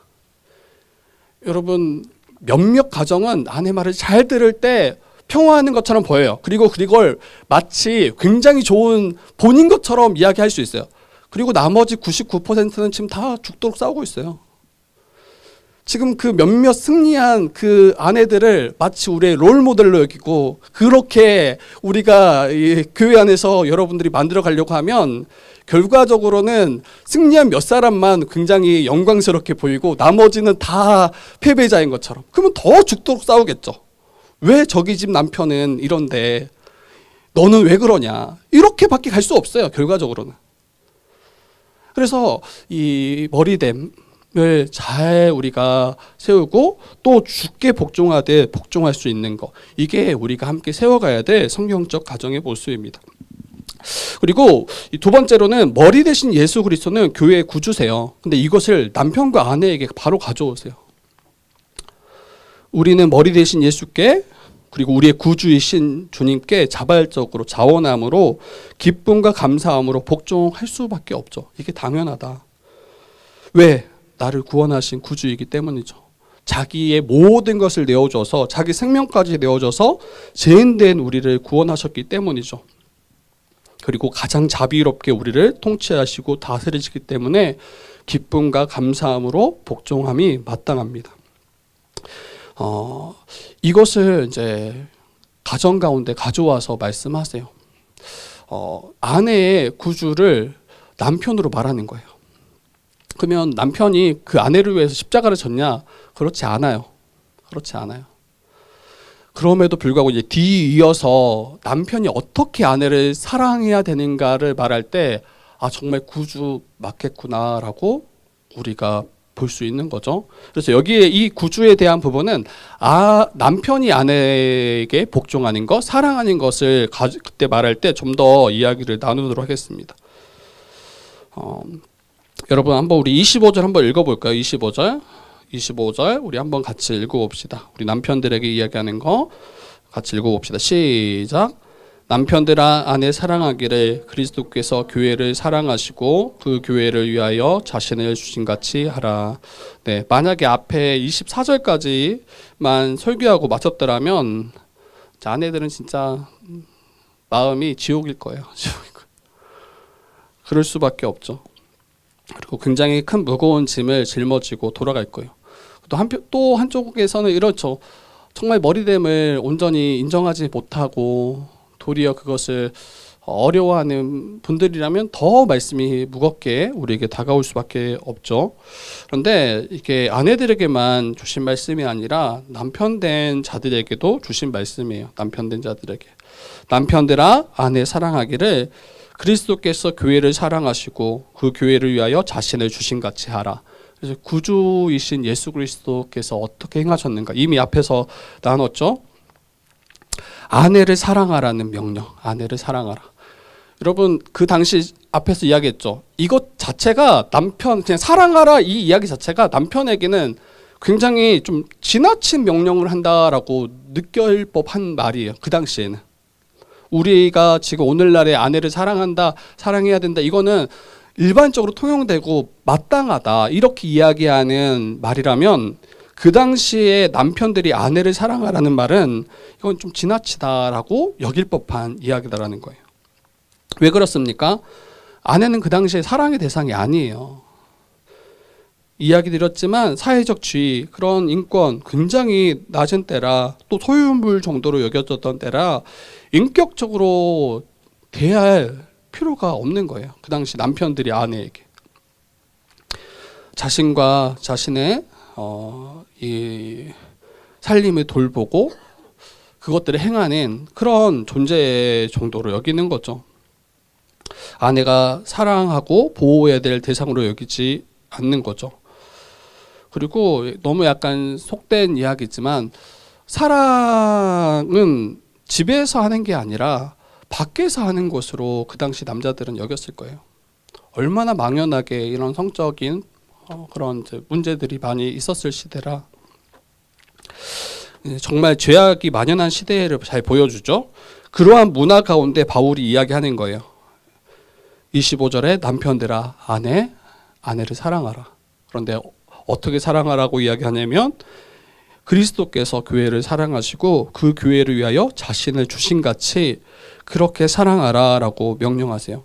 여러분, 몇몇 가정은 아내 말을 잘 들을 때 평화하는 것처럼 보여요. 그리고 그걸 마치 굉장히 좋은 본인 것처럼 이야기할 수 있어요. 그리고 나머지 99%는 지금 다 죽도록 싸우고 있어요. 지금 그 몇몇 승리한 그 아내들을 마치 우리의 롤 모델로 여기고, 그렇게 우리가 이 교회 안에서 여러분들이 만들어 가려고 하면 결과적으로는 승리한 몇 사람만 굉장히 영광스럽게 보이고 나머지는 다 패배자인 것처럼. 그러면 더 죽도록 싸우겠죠. 왜 저기 집 남편은 이런데 너는 왜 그러냐, 이렇게밖에 갈 수 없어요, 결과적으로는. 그래서 이 머리됨 을 잘 우리가 세우고 또 주께 복종하되 복종할 수 있는 것, 이게 우리가 함께 세워가야 될 성경적 가정의 모습입니다. 그리고 두 번째로는 머리 대신 예수 그리스도는 교회의 구주세요. 근데 이것을 남편과 아내에게 바로 가져오세요. 우리는 머리 대신 예수께, 그리고 우리의 구주이신 주님께 자발적으로 자원함으로 기쁨과 감사함으로 복종할 수밖에 없죠. 이게 당연하다. 왜? 나를 구원하신 구주이기 때문이죠. 자기의 모든 것을 내어줘서, 자기 생명까지 내어줘서 죄인된 우리를 구원하셨기 때문이죠. 그리고 가장 자비롭게 우리를 통치하시고 다스리시기 때문에 기쁨과 감사함으로 복종함이 마땅합니다. 이것을 이제 가정 가운데 가져와서 말씀하세요. 아내의 구주를 남편으로 말하는 거예요. 그러면 남편이 그 아내를 위해서 십자가를 졌냐? 그렇지 않아요. 그렇지 않아요. 그럼에도 불구하고 이제 뒤이어서 남편이 어떻게 아내를 사랑해야 되는가를 말할 때, 아, 정말 구주 맞겠구나라고 우리가 볼 수 있는 거죠. 그래서 여기에 이 구주에 대한 부분은 남편이 아내에게 복종하는 것, 사랑하는 것을 그때 말할 때 좀 더 이야기를 나누도록 하겠습니다. 여러분 한번 우리 25절 한번 읽어볼까요? 25절 우리 한번 같이 읽어봅시다. 우리 남편들에게 이야기하는 거 같이 읽어봅시다. 시작. 남편들아, 아내 사랑하기를 그리스도께서 교회를 사랑하시고 그 교회를 위하여 자신을 주신같이 하라. 네, 만약에 앞에 24절까지만 설교하고 마쳤더라면 아내들은 진짜 마음이 지옥일 거예요. 그럴 수밖에 없죠. 그리고 굉장히 큰 무거운 짐을 짊어지고 돌아갈 거예요. 또 한쪽에서는 이렇죠. 정말 머리됨을 온전히 인정하지 못하고 도리어 그것을 어려워하는 분들이라면 더 말씀이 무겁게 우리에게 다가올 수밖에 없죠. 그런데 이게 아내들에게만 주신 말씀이 아니라 남편된 자들에게도 주신 말씀이에요. 남편된 자들에게. 남편들아, 아내 사랑하기를 그리스도께서 교회를 사랑하시고 그 교회를 위하여 자신을 주신같이 하라. 그래서 구주이신 예수 그리스도께서 어떻게 행하셨는가 이미 앞에서 나눴죠. 아내를 사랑하라는 명령, 아내를 사랑하라. 여러분 그 당시 앞에서 이야기했죠. 이것 자체가 남편 그냥 사랑하라 이 이야기 자체가 남편에게는 굉장히 좀 지나친 명령을 한다라고 느낄 법한 말이에요. 그 당시에는. 우리가 지금 오늘날의 아내를 사랑한다, 사랑해야 된다, 이거는 일반적으로 통용되고 마땅하다 이렇게 이야기하는 말이라면 그 당시에 남편들이 아내를 사랑하라는 말은 이건 좀 지나치다라고 여길 법한 이야기다라는 거예요. 왜 그렇습니까? 아내는 그 당시에 사랑의 대상이 아니에요. 이야기 드렸지만 사회적 지위, 그런 인권 굉장히 낮은 때라, 또 소유물 정도로 여겨졌던 때라 인격적으로 대할 필요가 없는 거예요. 그 당시 남편들이 아내에게. 자신과 자신의 이 살림을 돌보고 그것들을 행하는 그런 존재 정도로 여기는 거죠. 아내가 사랑하고 보호해야 될 대상으로 여기지 않는 거죠. 그리고 너무 약간 속된 이야기지만 사랑은 집에서 하는 게 아니라 밖에서 하는 것으로 그 당시 남자들은 여겼을 거예요. 얼마나 막연하게 이런 성적인 그런 이제 문제들이 많이 있었을 시대라 정말 죄악이 만연한 시대를 잘 보여주죠. 그러한 문화 가운데 바울이 이야기하는 거예요. 25절에 남편들아 아내를 사랑하라. 그런데 어떻게 사랑하라고 이야기하냐면 그리스도께서 교회를 사랑하시고 그 교회를 위하여 자신을 주신 같이 그렇게 사랑하라라고 명령하세요.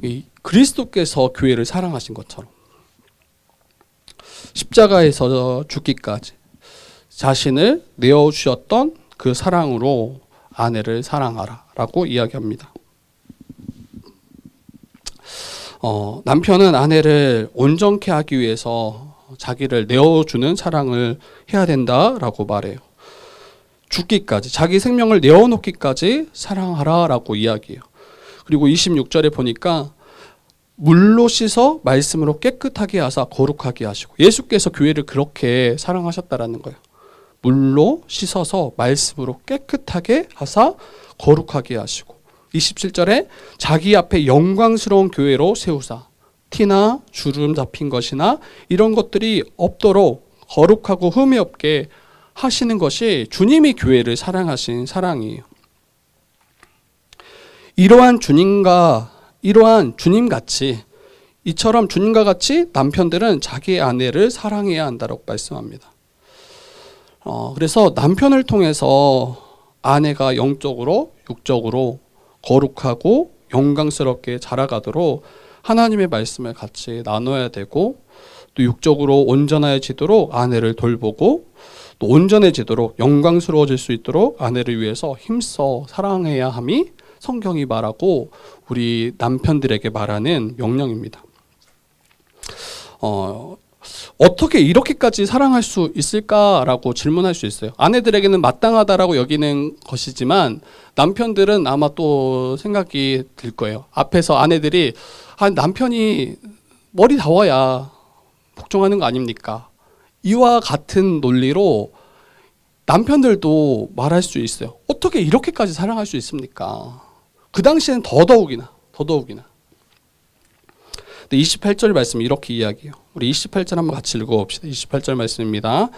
이 그리스도께서 교회를 사랑하신 것처럼 십자가에서 죽기까지 자신을 내어주셨던 그 사랑으로 아내를 사랑하라라고 이야기합니다. 남편은 아내를 온전케 하기 위해서 자기를 내어주는 사랑을 해야 된다라고 말해요. 죽기까지, 자기 생명을 내어놓기까지 사랑하라라고 이야기해요. 그리고 26절에 보니까 물로 씻어 말씀으로 깨끗하게 하사 거룩하게 하시고, 예수께서 교회를 그렇게 사랑하셨다라는 거예요. 물로 씻어서 말씀으로 깨끗하게 하사 거룩하게 하시고, 27절에 자기 앞에 영광스러운 교회로 세우사 티나 주름 잡힌 것이나 이런 것들이 없도록 거룩하고 흠이 없게 하시는 것이 주님이 교회를 사랑하신 사랑이에요. 이러한 주님같이, 이처럼 주님과 같이 남편들은 자기의 아내를 사랑해야 한다고 말씀합니다. 그래서 남편을 통해서 아내가 영적으로 육적으로 거룩하고 영광스럽게 자라가도록 하나님의 말씀을 같이 나눠야 되고, 또 육적으로 온전해지도록 아내를 돌보고, 또 온전해지도록 영광스러워질 수 있도록 아내를 위해서 힘써 사랑해야 함이 성경이 말하고 우리 남편들에게 말하는 명령입니다. 어떻게 이렇게까지 사랑할 수 있을까라고 질문할 수 있어요. 아내들에게는 마땅하다라고 여기는 것이지만 남편들은 아마 또 생각이 들 거예요. 앞에서 아내들이 남편이 머리 다워야 복종하는 거 아닙니까? 이와 같은 논리로 남편들도 말할 수 있어요. 어떻게 이렇게까지 사랑할 수 있습니까? 그 당시에는 더더욱이나. 근데 28절 말씀 이렇게 이야기해요. 우리 28절 한번 같이 읽어봅시다. 28절 말씀입니다.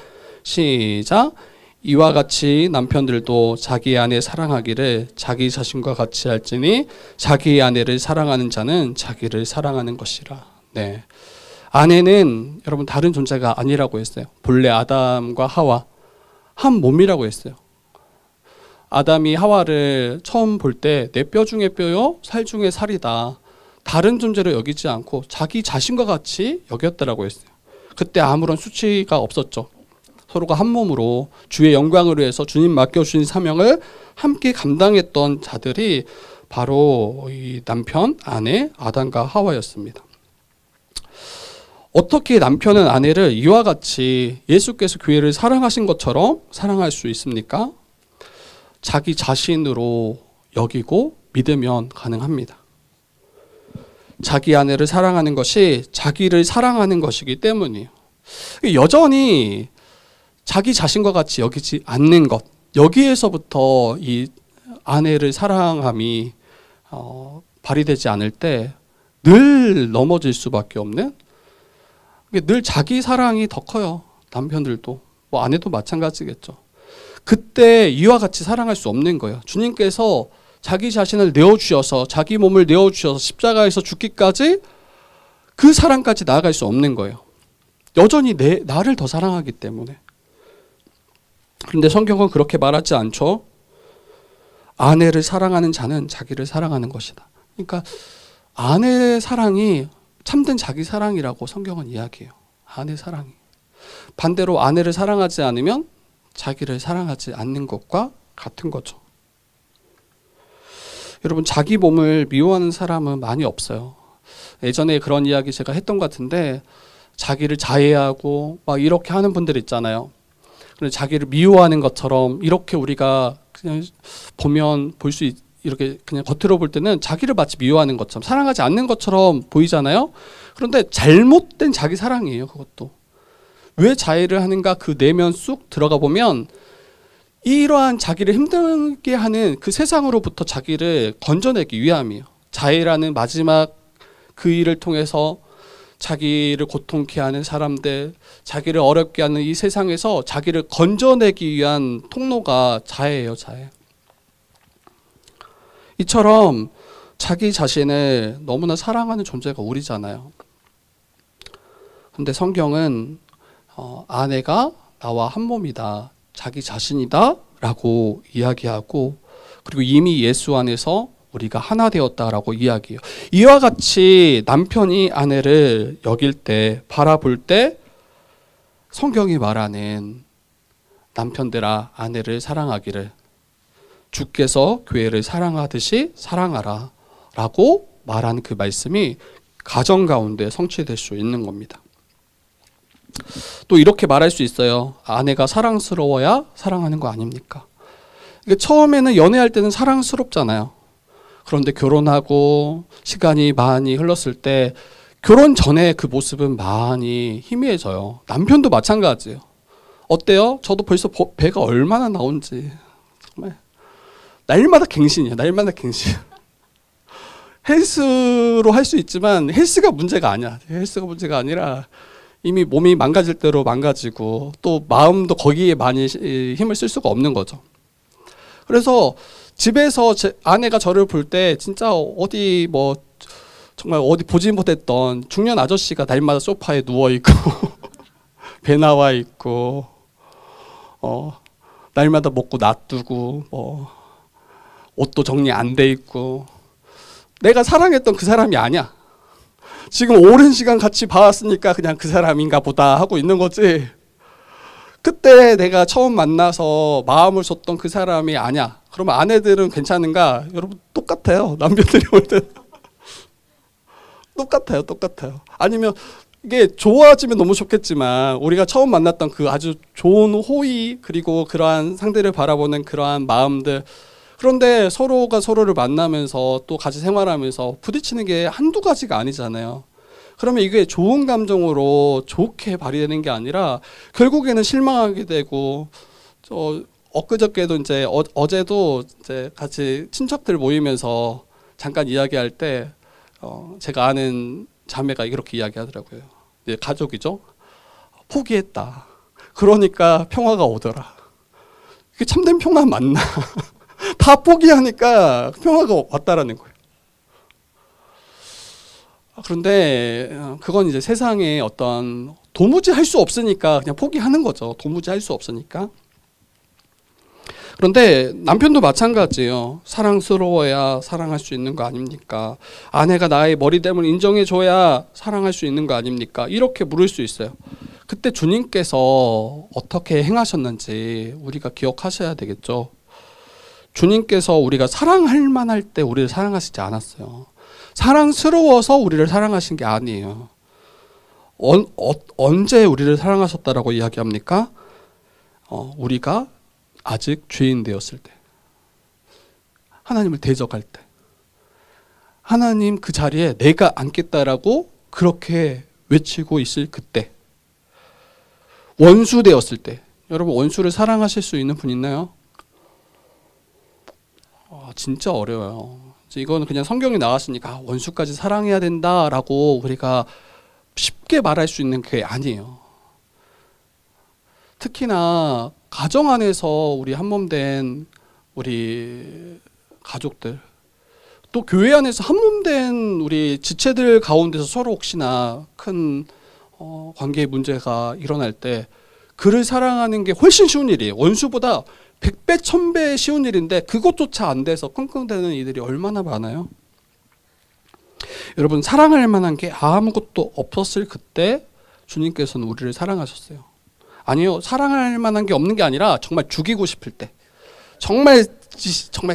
시작. 이와 같이 남편들도 자기 아내 사랑하기를 자기 자신과 같이 할지니 자기 아내를 사랑하는 자는 자기를 사랑하는 것이라. 네. 아내는 여러분 다른 존재가 아니라고 했어요. 본래 아담과 하와 한 몸이라고 했어요. 아담이 하와를 처음 볼 때 내 뼈 중에 뼈요 살 중에 살이다. 다른 존재로 여기지 않고 자기 자신과 같이 여겼다라고 했어요. 그때 아무런 수치가 없었죠. 서로가 한 몸으로 주의 영광을 위해서 주님 맡겨주신 사명을 함께 감당했던 자들이 바로 이 남편, 아내, 아담과 하와였습니다. 어떻게 남편은 아내를 이와 같이 예수께서 교회를 사랑하신 것처럼 사랑할 수 있습니까? 자기 자신으로 여기고 믿으면 가능합니다. 자기 아내를 사랑하는 것이 자기를 사랑하는 것이기 때문이에요. 여전히 자기 자신과 같이 여기지 않는 것, 여기에서부터 이 아내를 사랑함이 발휘되지 않을 때 늘 넘어질 수밖에 없는, 늘 자기 사랑이 더 커요. 남편들도 뭐 아내도 마찬가지겠죠. 그때 이와 같이 사랑할 수 없는 거예요. 주님께서 자기 자신을 내어주셔서 자기 몸을 내어주셔서 십자가에서 죽기까지 그 사랑까지 나아갈 수 없는 거예요. 여전히 나를 더 사랑하기 때문에. 그런데 성경은 그렇게 말하지 않죠. 아내를 사랑하는 자는 자기를 사랑하는 것이다. 그러니까 아내의 사랑이 참된 자기 사랑이라고 성경은 이야기해요. 아내 사랑이. 반대로 아내를 사랑하지 않으면 자기를 사랑하지 않는 것과 같은 거죠. 여러분, 자기 몸을 미워하는 사람은 많이 없어요. 예전에 그런 이야기 제가 했던 것 같은데, 자기를 자해하고 막 이렇게 하는 분들 있잖아요. 그런데 자기를 미워하는 것처럼 이렇게 우리가 그냥 보면 볼 수 이렇게 그냥 겉으로 볼 때는 자기를 마치 미워하는 것처럼 사랑하지 않는 것처럼 보이잖아요. 그런데 잘못된 자기 사랑이에요. 그것도. 왜 자해를 하는가 그 내면 쑥 들어가 보면 이러한 자기를 힘들게 하는 그 세상으로부터 자기를 건져내기 위함이에요. 자해라는 마지막 그 일을 통해서 자기를 고통케 하는 사람들, 자기를 어렵게 하는 이 세상에서 자기를 건져내기 위한 통로가 자해예요. 자해. 이처럼 자기 자신을 너무나 사랑하는 존재가 우리잖아요. 근데 성경은 아내가 나와 한 몸이다, 자기 자신이다 라고 이야기하고, 그리고 이미 예수 안에서 우리가 하나 되었다라고 이야기해요. 이와 같이 남편이 아내를 여길 때, 바라볼 때 성경이 말하는 남편들아 아내를 사랑하기를 주께서 교회를 사랑하듯이 사랑하라 라고 말하는 그 말씀이 가정 가운데 성취될 수 있는 겁니다. 또 이렇게 말할 수 있어요. 아내가 사랑스러워야 사랑하는 거 아닙니까? 이게 처음에는 연애할 때는 사랑스럽잖아요. 그런데 결혼하고 시간이 많이 흘렀을 때 결혼 전에 그 모습은 많이 희미해져요. 남편도 마찬가지예요. 어때요? 저도 벌써 배가 얼마나 나온지 정말 날마다 갱신이에요. 날마다 갱신. 헬스로 할 수 있지만 헬스가 문제가 아니야. 헬스가 문제가 아니라 이미 몸이 망가질 대로 망가지고 또 마음도 거기에 많이 힘을 쓸 수가 없는 거죠. 그래서 집에서 제 아내가 저를 볼 때 진짜 어디 뭐 정말 어디 보지 못했던 중년 아저씨가 날마다 소파에 누워 있고 배 나와 있고 날마다 먹고 놔두고 옷도 정리 안 돼 있고, 내가 사랑했던 그 사람이 아니야. 지금 오랜 시간 같이 봐왔으니까 그냥 그 사람인가 보다 하고 있는 거지, 그때 내가 처음 만나서 마음을 줬던 그 사람이 아니야. 그러면 아내들은 괜찮은가? 여러분 똑같아요. 남편들이 볼 때 똑같아요. 아니면 이게 좋아지면 너무 좋겠지만 우리가 처음 만났던 그 아주 좋은 호의, 그리고 그러한 상대를 바라보는 그러한 마음들, 그런데 서로가 서로를 만나면서 또 같이 생활하면서 부딪히는 게 한두 가지가 아니잖아요. 그러면 이게 좋은 감정으로 좋게 발휘되는 게 아니라 결국에는 실망하게 되고, 엊그저께도 이제 어제도 이제 같이 친척들 모이면서 잠깐 이야기할 때 제가 아는 자매가 이렇게 이야기하더라고요. 이제 가족이죠. 포기했다. 그러니까 평화가 오더라. 이게 참된 평화 맞나? 다 포기하니까 평화가 왔다라는 거예요. 그런데 그건 이제 세상에 어떤 도무지 할 수 없으니까 그냥 포기하는 거죠. 도무지 할 수 없으니까. 그런데 남편도 마찬가지예요. 사랑스러워야 사랑할 수 있는 거 아닙니까? 아내가 나의 머리됨을 인정해줘야 사랑할 수 있는 거 아닙니까? 이렇게 물을 수 있어요. 그때 주님께서 어떻게 행하셨는지 우리가 기억하셔야 되겠죠. 주님께서 우리가 사랑할 만할 때 우리를 사랑하시지 않았어요. 사랑스러워서 우리를 사랑하신 게 아니에요. 언제 우리를 사랑하셨다라고 이야기합니까? 우리가 아직 죄인 되었을 때, 하나님을 대적할 때, 하나님 그 자리에 내가 앉겠다라고 그렇게 외치고 있을 그때, 원수 되었을 때. 여러분, 원수를 사랑하실 수 있는 분 있나요? 진짜 어려워요. 이거는 그냥 성경이 나왔으니까 원수까지 사랑해야 된다라고 우리가 쉽게 말할 수 있는 게 아니에요. 특히나 가정 안에서 우리 한몸된 우리 가족들, 또 교회 안에서 한몸된 우리 지체들 가운데서 서로 혹시나 큰 관계의 문제가 일어날 때 그를 사랑하는 게 훨씬 쉬운 일이에요. 원수보다 100배, 1000배 쉬운 일인데 그것조차 안 돼서 끙끙대는 이들이 얼마나 많아요. 여러분, 사랑할 만한 게 아무것도 없었을 그때 주님께서는 우리를 사랑하셨어요. 아니요, 사랑할 만한 게 없는 게 아니라 정말 죽이고 싶을 때, 정말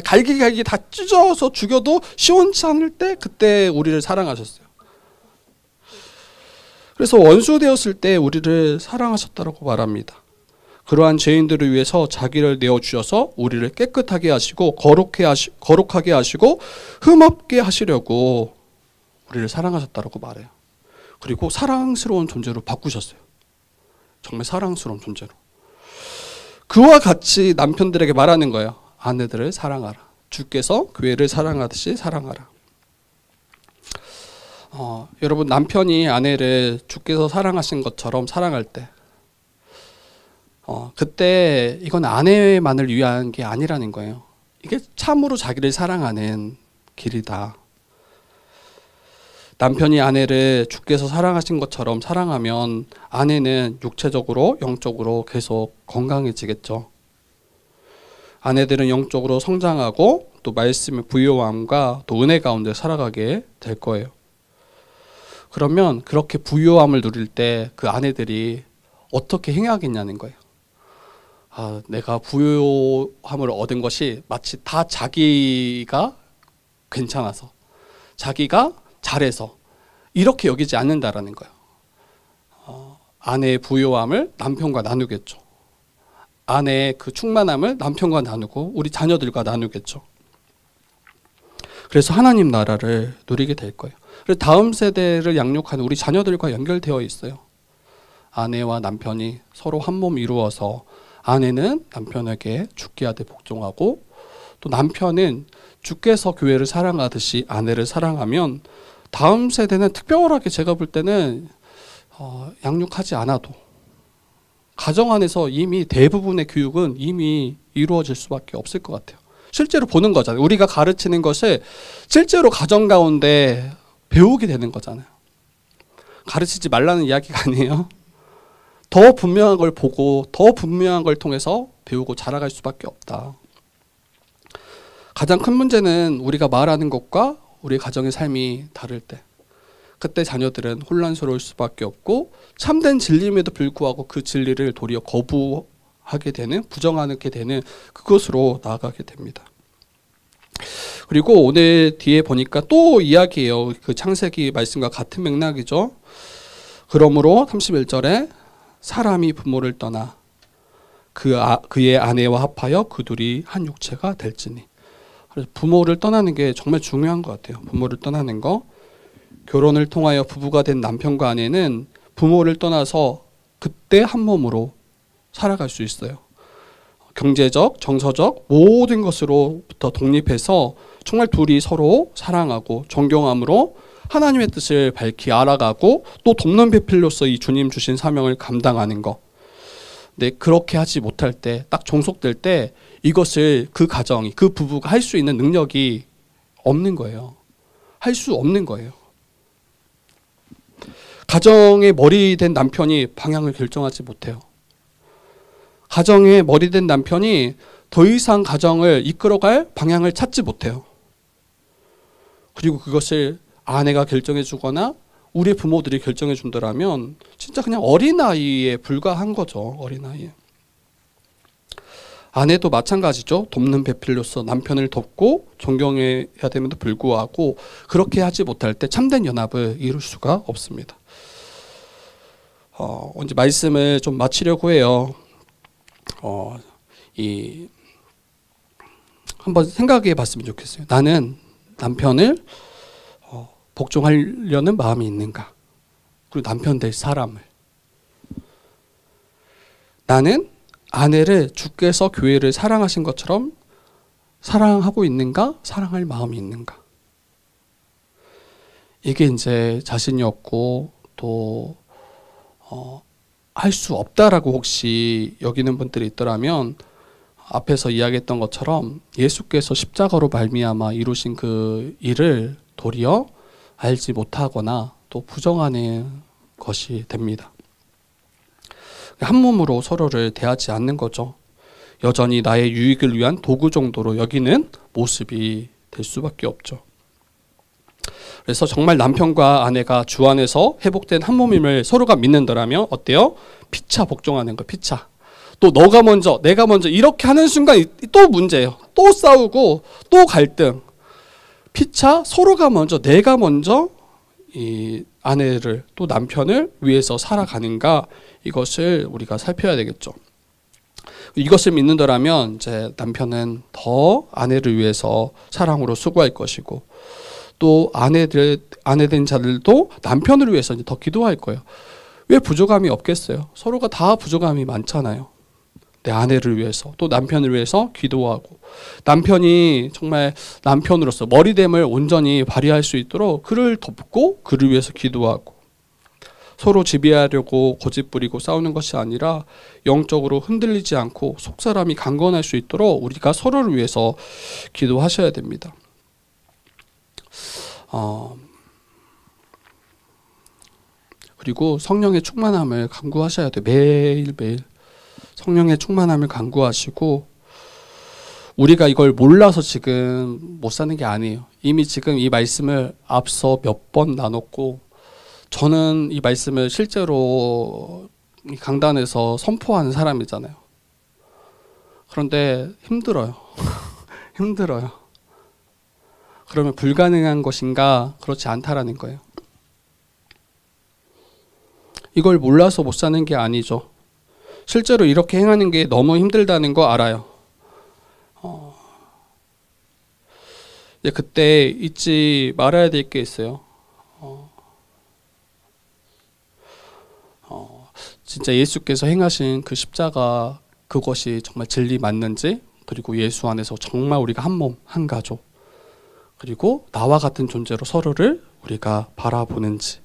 갈기갈기 다 찢어서 죽여도 시원치 않을 때, 그때 우리를 사랑하셨어요. 그래서 원수 되었을 때 우리를 사랑하셨다고 말합니다. 그러한 죄인들을 위해서 자기를 내어주셔서 우리를 깨끗하게 하시고 거룩하게 하시고 흠없게 하시려고 우리를 사랑하셨다고 말해요. 그리고 사랑스러운 존재로 바꾸셨어요. 정말 사랑스러운 존재로. 그와 같이 남편들에게 말하는 거예요. 아내들을 사랑하라. 주께서 교회를 사랑하듯이 사랑하라. 여러분, 남편이 아내를 주께서 사랑하신 것처럼 사랑할 때, 그때 이건 아내만을 위한 게 아니라는 거예요. 이게 참으로 자기를 사랑하는 길이다. 남편이 아내를 주께서 사랑하신 것처럼 사랑하면 아내는 육체적으로 영적으로 계속 건강해지겠죠. 아내들은 영적으로 성장하고 또 말씀의 부요함과 또 은혜 가운데 살아가게 될 거예요. 그러면 그렇게 부요함을 누릴 때 그 아내들이 어떻게 행하겠냐는 거예요. 내가 부요함을 얻은 것이 마치 다 자기가 괜찮아서, 자기가 잘해서 이렇게 여기지 않는다라는 거예요. 아내의 부요함을 남편과 나누겠죠. 아내의 그 충만함을 남편과 나누고 우리 자녀들과 나누겠죠. 그래서 하나님 나라를 누리게 될 거예요. 그래서 다음 세대를 양육하는 우리 자녀들과 연결되어 있어요. 아내와 남편이 서로 한 몸 이루어서 아내는 남편에게 주께 하되 복종하고 또 남편은 주께서 교회를 사랑하듯이 아내를 사랑하면 다음 세대는 특별하게 제가 볼 때는 양육하지 않아도 가정 안에서 이미 대부분의 교육은 이미 이루어질 수밖에 없을 것 같아요. 실제로 보는 거잖아요. 우리가 가르치는 것을 실제로 가정 가운데 배우게 되는 거잖아요. 가르치지 말라는 이야기가 아니에요. 더 분명한 걸 보고 더 분명한 걸 통해서 배우고 자라갈 수밖에 없다. 가장 큰 문제는 우리가 말하는 것과 우리 가정의 삶이 다를 때, 그때 자녀들은 혼란스러울 수밖에 없고 참된 진리임에도 불구하고 그 진리를 도리어 거부하게 되는, 부정하게 되는 그것으로 나아가게 됩니다. 그리고 오늘 뒤에 보니까 또 이야기예요. 그 창세기 말씀과 같은 맥락이죠. 그러므로 31절에 사람이 부모를 떠나 그의 아내와 합하여 그 둘이 한 육체가 될지니. 그래서 부모를 떠나는 게 정말 중요한 것 같아요. 부모를 떠나는 거. 결혼을 통하여 부부가 된 남편과 아내는 부모를 떠나서 그때 한 몸으로 살아갈 수 있어요. 경제적, 정서적 모든 것으로부터 독립해서 정말 둘이 서로 사랑하고 존경함으로 하나님의 뜻을 밝히 알아가고 또 돕는 배필로서 이 주님 주신 사명을 감당하는 것. 근데 그렇게 하지 못할 때, 딱 종속될 때 이것을 그 가정이, 그 부부가 할 수 있는 능력이 없는 거예요. 할 수 없는 거예요. 가정의 머리 된 남편이 방향을 결정하지 못해요. 가정의 머리 된 남편이 더 이상 가정을 이끌어갈 방향을 찾지 못해요. 그리고 그것을 아내가 결정해 주거나 우리 부모들이 결정해 준다면 진짜 그냥 어린아이에 불과한 거죠. 어린아이에. 아내도 마찬가지죠. 돕는 배필로서 남편을 돕고 존경해야 됨에도 불구하고 그렇게 하지 못할 때 참된 연합을 이룰 수가 없습니다. 이제 말씀을 좀 마치려고 해요. 한번 생각해 봤으면 좋겠어요. 나는 남편을 복종하려는 마음이 있는가? 그리고 남편 될 사람을. 나는 아내를 주께서 교회를 사랑하신 것처럼 사랑하고 있는가? 사랑할 마음이 있는가? 이게 이제 자신이 없고 또 할 수 없다라고 혹시 여기는 분들이 있더라면 앞에서 이야기했던 것처럼 예수께서 십자가로 말미암아 이루신 그 일을 도리어 알지 못하거나 또 부정하는 것이 됩니다. 한 몸으로 서로를 대하지 않는 거죠. 여전히 나의 유익을 위한 도구 정도로 여기는 모습이 될 수밖에 없죠. 그래서 정말 남편과 아내가 주 안에서 회복된 한 몸임을 서로가 믿는다라면 어때요? 피차 복종하는 거, 피차. 또 너가 먼저, 내가 먼저 이렇게 하는 순간 또 문제예요. 또 싸우고 또 갈등. 피차 서로가 먼저, 내가 먼저 이 아내를 또 남편을 위해서 살아가는가, 이것을 우리가 살펴야 되겠죠. 이것을 믿는다라면 이제 남편은 더 아내를 위해서 사랑으로 수고할 것이고 또 아내 된 자들도 남편을 위해서 이제 더 기도할 거예요. 왜 부족함이 없겠어요? 서로가 다 부족함이 많잖아요. 내 아내를 위해서 또 남편을 위해서 기도하고 남편이 정말 남편으로서 머리됨을 온전히 발휘할 수 있도록 그를 돕고 그를 위해서 기도하고 서로 지배하려고 고집부리고 싸우는 것이 아니라 영적으로 흔들리지 않고 속사람이 강건할 수 있도록 우리가 서로를 위해서 기도하셔야 됩니다. 그리고 성령의 충만함을 간구하셔야 돼요. 매일매일 성령의 충만함을 간구하시고, 우리가 이걸 몰라서 지금 못 사는 게 아니에요. 이미 지금 이 말씀을 앞서 몇 번 나눴고, 저는 이 말씀을 실제로 이 강단에서 선포하는 사람이잖아요. 그런데 힘들어요. 힘들어요. 그러면 불가능한 것인가? 그렇지 않다라는 거예요. 이걸 몰라서 못 사는 게 아니죠. 실제로 이렇게 행하는 게 너무 힘들다는 거 알아요. 그때 잊지 말아야 될 게 있어요. 진짜 예수께서 행하신 그 십자가, 그것이 정말 진리 맞는지, 그리고 예수 안에서 정말 우리가 한 몸, 한 가족, 그리고 나와 같은 존재로 서로를 우리가 바라보는지,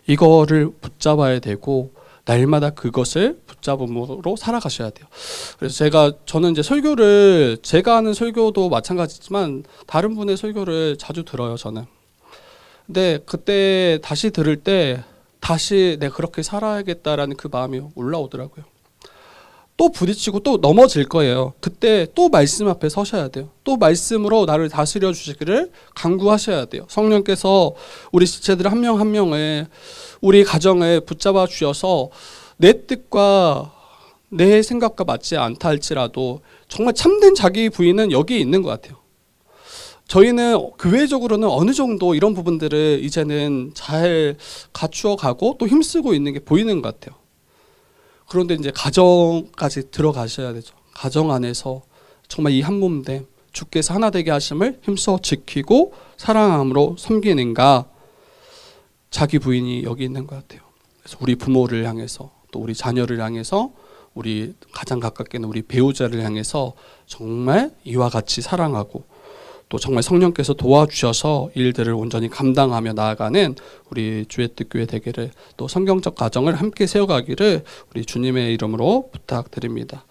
이거를 붙잡아야 되고 날마다 그것을 붙잡음으로 살아가셔야 돼요. 그래서 저는 이제 설교를, 제가 하는 설교도 마찬가지지만 다른 분의 설교를 자주 들어요, 저는. 근데 그때 다시 들을 때 다시 내가 그렇게 살아야겠다라는 그 마음이 올라오더라고요. 또 부딪히고 또 넘어질 거예요. 그때 또 말씀 앞에 서셔야 돼요. 또 말씀으로 나를 다스려 주시기를 간구하셔야 돼요. 성령께서 우리 지체들 한 명 한 명을, 우리 가정을 붙잡아 주셔서 내 뜻과 내 생각과 맞지 않다 할지라도 정말 참된 자기 부인은 여기 있는 것 같아요. 저희는 교회적으로는 어느 정도 이런 부분들을 이제는 잘 갖추어 가고 또 힘쓰고 있는 게 보이는 것 같아요. 그런데 이제 가정까지 들어가셔야 되죠. 가정 안에서 정말 이 한 몸됨, 주께서 하나 되게 하심을 힘써 지키고 사랑함으로 섬기는가, 자기 부인이 여기 있는 것 같아요. 그래서 우리 부모를 향해서, 또 우리 자녀를 향해서, 우리 가장 가깝게는 우리 배우자를 향해서 정말 이와 같이 사랑하고, 또 정말 성령께서 도와주셔서 일들을 온전히 감당하며 나아가는 우리 주의 뜻교회 되기를, 또 성경적 가정을 함께 세워가기를 우리 주님의 이름으로 부탁드립니다.